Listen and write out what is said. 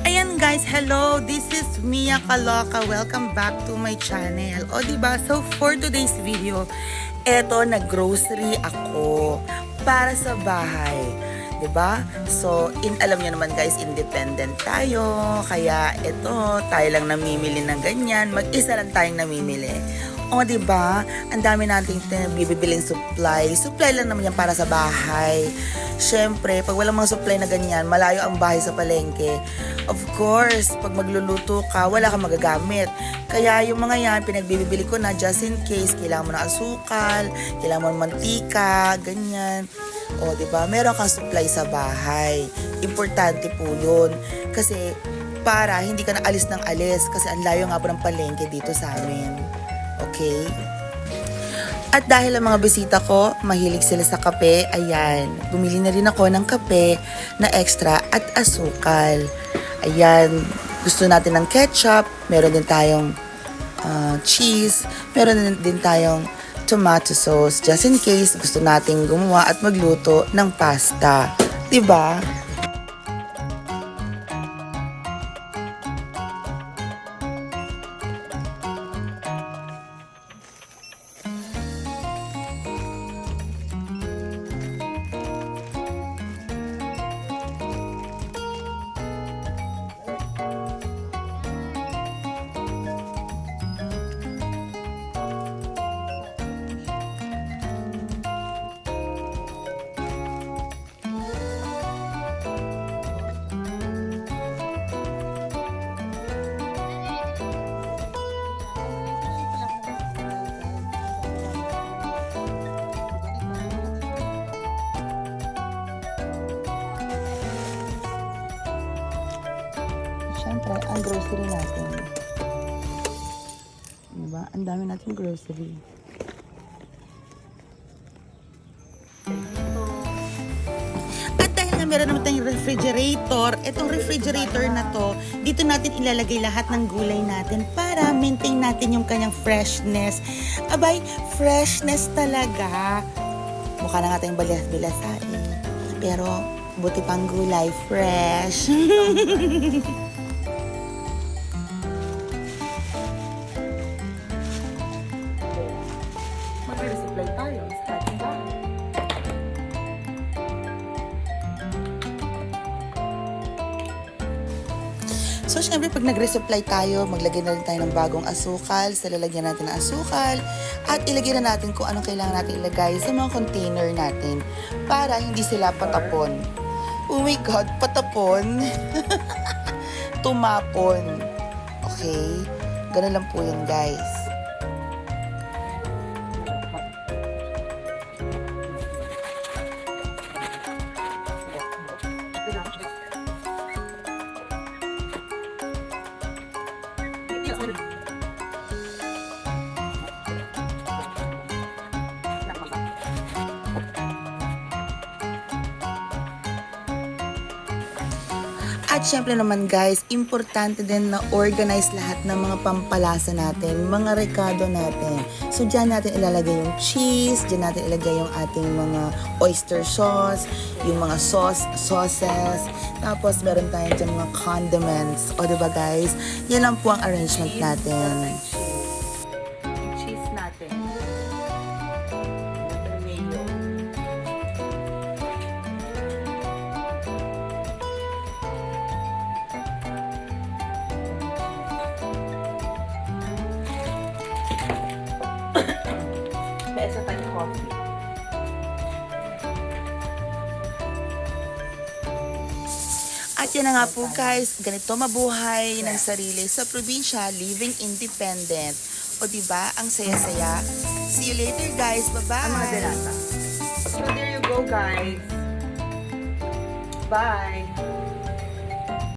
Ayan guys, hello! This is Mia Kaloka. Welcome back to my channel. O diba? So for today's video, eto nag-grocery ako para sa bahay. 'Di ba? So, alam niyo naman guys, independent tayo. Kaya ito, tayo lang namimili ng ganyan. Mag-isa lang tayong namimili. O, 'di ba? Ang dami nating bibibiling supply. Supply lang naman yan para sa bahay. Syempre, pag walang mga supply na ganyan, malayo ang bahay sa palengke. Of course, pag magluluto ka, wala kang magagamit. Kaya yung mga yan, pinagbibili ko na just in case, kailangan mo ng asukal, kailangan mo ng mantika, ganyan. O, di ba? Meron kang supply sa bahay. Importante po yun. Kasi, para hindi ka na alis ng alis. Kasi ang layo nga po ng palengke dito sa amin. Okay? At dahil ang mga bisita ko, mahilig sila sa kape, ayan, bumili na rin ako ng kape na extra at asukal. Ayan, gusto natin ng ketchup, meron din tayong cheese, meron din tayong tomato sauce, just in case gusto nating gumawa at magluto ng pasta. Diba? Siyempre, ang grocery natin. Diba? Ang dami natin grocery. At dahil nga meron naman tayong refrigerator, itong refrigerator na to, dito natin ilalagay lahat ng gulay natin para maintain natin yung kanyang freshness. Abay, freshness talaga. Mukha na nga tayong bilas-bilasain. Pero, buti pang gulay, fresh. Mag-resupply tayo sa ating bahay. So, syempre, pag nag-resupply tayo, maglagay na rin tayo ng bagong asukal. Sa lalagyan natin ng asukal. At ilagay na natin kung anong kailangan natin ilagay sa mga container natin para hindi sila patapon. Oh my God, patapon. Tumapon. Okay? Ganun lang po yun, guys. At syempre naman guys, importante din na organize lahat ng mga pampalasa natin, mga rekado natin. So dyan natin ilalagay yung cheese, dyan natin ilagay yung ating mga oyster sauce, yung mga sauces, tapos meron tayong dyan mga condiments. O diba guys, yan lang po ang arrangement natin. Cheese natin. Sa tayong coffee. At yan na nga po guys, ganito mabuhay ng sarili sa probinsya, living independent. O diba, ang saya-saya. See you later guys, bye-bye! So there you go guys. Bye!